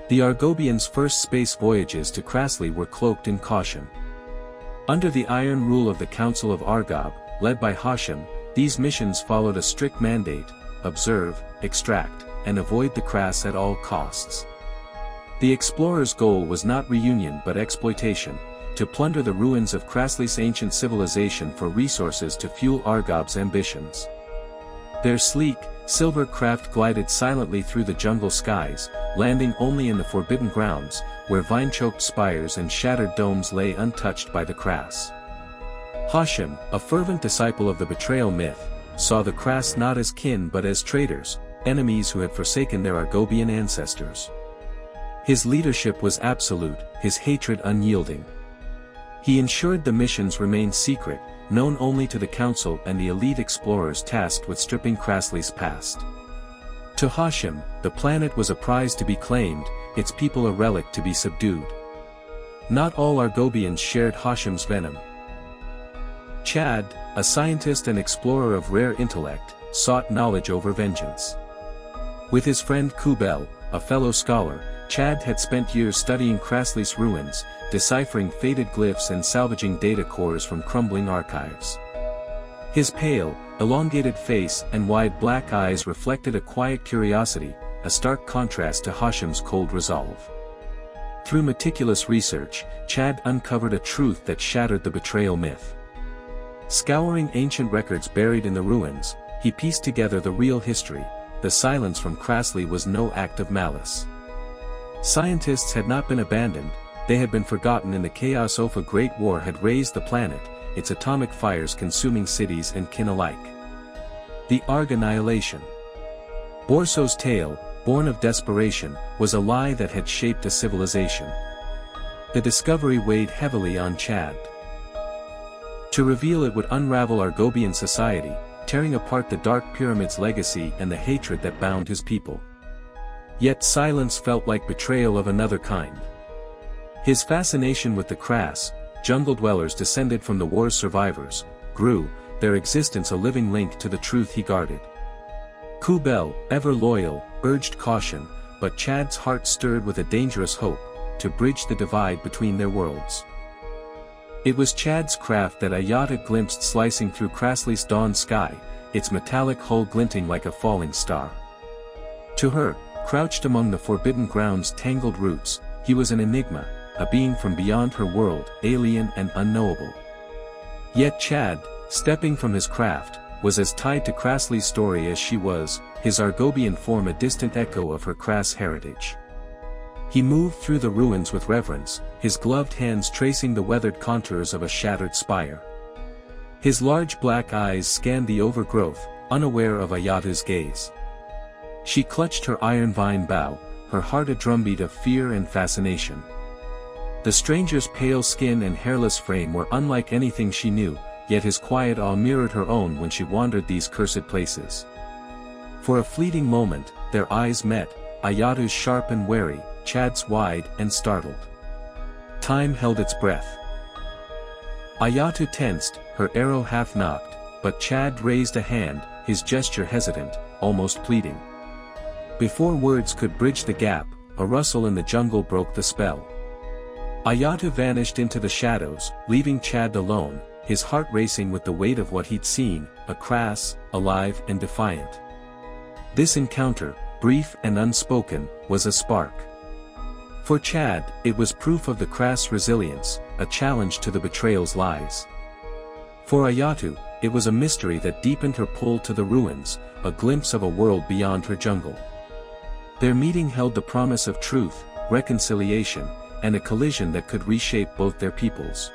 The Argobians' first space voyages to Krasli were cloaked in caution. Under the iron rule of the Council of Argob, led by Hashem, these missions followed a strict mandate: observe, extract, and avoid the Kras at all costs. The explorers' goal was not reunion but exploitation, to plunder the ruins of Krasli's ancient civilization for resources to fuel Argob's ambitions. Their sleek, silver craft glided silently through the jungle skies, landing only in the forbidden grounds, where vine-choked spires and shattered domes lay untouched by the Kras. Hashem, a fervent disciple of the betrayal myth, saw the Kras not as kin but as traitors, enemies who had forsaken their Argobian ancestors. His leadership was absolute, his hatred unyielding. He ensured the missions remained secret, known only to the Council and the elite explorers tasked with stripping Krasli's past. To Hashem, the planet was a prize to be claimed, its people a relic to be subdued. Not all Argobians shared Hashem's venom. Chad, a scientist and explorer of rare intellect, sought knowledge over vengeance. With his friend Kubel, a fellow scholar, Chad had spent years studying Krasli's ruins, deciphering faded glyphs and salvaging data cores from crumbling archives. His pale, elongated face and wide black eyes reflected a quiet curiosity, a stark contrast to Hashem's cold resolve. Through meticulous research, Chad uncovered a truth that shattered the betrayal myth. Scouring ancient records buried in the ruins, he pieced together the real history: the silence from Krasli was no act of malice. Scientists had not been abandoned, they had been forgotten in the chaos of a great war had razed the planet, its atomic fires consuming cities and kin alike. The Arg annihilation. Borso's tale, born of desperation, was a lie that had shaped a civilization. The discovery weighed heavily on Chad. To reveal it would unravel Argobian society, tearing apart the Dark Pyramid's legacy and the hatred that bound his people. Yet silence felt like betrayal of another kind. His fascination with the Kras, jungle dwellers descended from the war's survivors, grew, their existence a living link to the truth he guarded. Kubel, ever loyal, urged caution, but Chad's heart stirred with a dangerous hope, to bridge the divide between their worlds. It was Chad's craft that Ayata glimpsed slicing through Krasli's dawn sky, its metallic hull glinting like a falling star. To her, crouched among the forbidden ground's tangled roots, he was an enigma, a being from beyond her world, alien and unknowable. Yet Chad, stepping from his craft, was as tied to Krasli's story as she was, his Argobian form a distant echo of her Kras heritage. He moved through the ruins with reverence, his gloved hands tracing the weathered contours of a shattered spire. His large black eyes scanned the overgrowth, unaware of Ayata's gaze. She clutched her iron vine bough, her heart a drumbeat of fear and fascination. The stranger's pale skin and hairless frame were unlike anything she knew, yet his quiet awe mirrored her own when she wandered these cursed places. For a fleeting moment, their eyes met, Ayata's sharp and wary, Chad's wide and startled. Time held its breath. Ayatu tensed, her arrow half knocked, but Chad raised a hand, his gesture hesitant, almost pleading. Before words could bridge the gap, a rustle in the jungle broke the spell. Ayatu vanished into the shadows, leaving Chad alone, his heart racing with the weight of what he'd seen, a Kras, alive and defiant. This encounter, brief and unspoken, was a spark. For Chad, it was proof of the Kras resilience, a challenge to the betrayal's lies. For Ayatu, it was a mystery that deepened her pull to the ruins, a glimpse of a world beyond her jungle. Their meeting held the promise of truth, reconciliation, and a collision that could reshape both their peoples.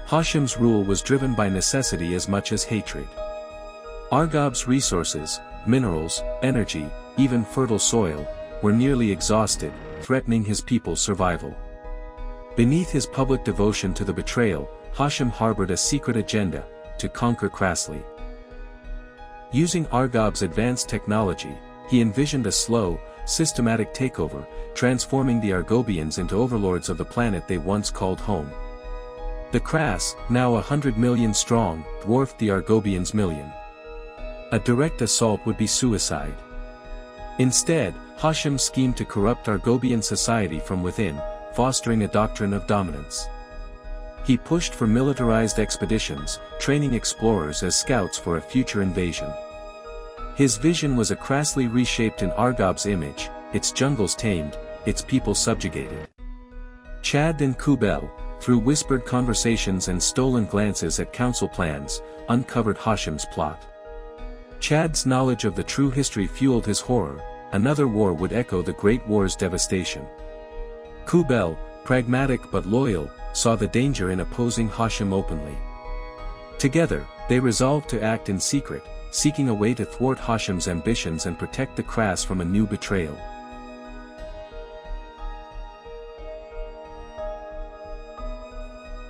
Hashem's rule was driven by necessity as much as hatred. Argob's resources, minerals, energy, even fertile soil, were nearly exhausted, threatening his people's survival. Beneath his public devotion to the betrayal, Hashem harbored a secret agenda: to conquer Krasli. Using Argob's advanced technology, he envisioned a slow, systematic takeover, transforming the Argobians into overlords of the planet they once called home. The Kras, now 100 million strong, dwarfed the Argobians' million. A direct assault would be suicide. Instead, Hashem schemed to corrupt Argobian society from within, fostering a doctrine of dominance. He pushed for militarized expeditions, training explorers as scouts for a future invasion. His vision was a crassly reshaped in Argob's image, its jungles tamed, its people subjugated. Chad and Kubel, through whispered conversations and stolen glances at council plans, uncovered Hashem's plot. Chad's knowledge of the true history fueled his horror. Another war would echo the Great War's devastation. Kubel, pragmatic but loyal, saw the danger in opposing Hashem openly. Together, they resolved to act in secret, seeking a way to thwart Hashem's ambitions and protect the Kras from a new betrayal.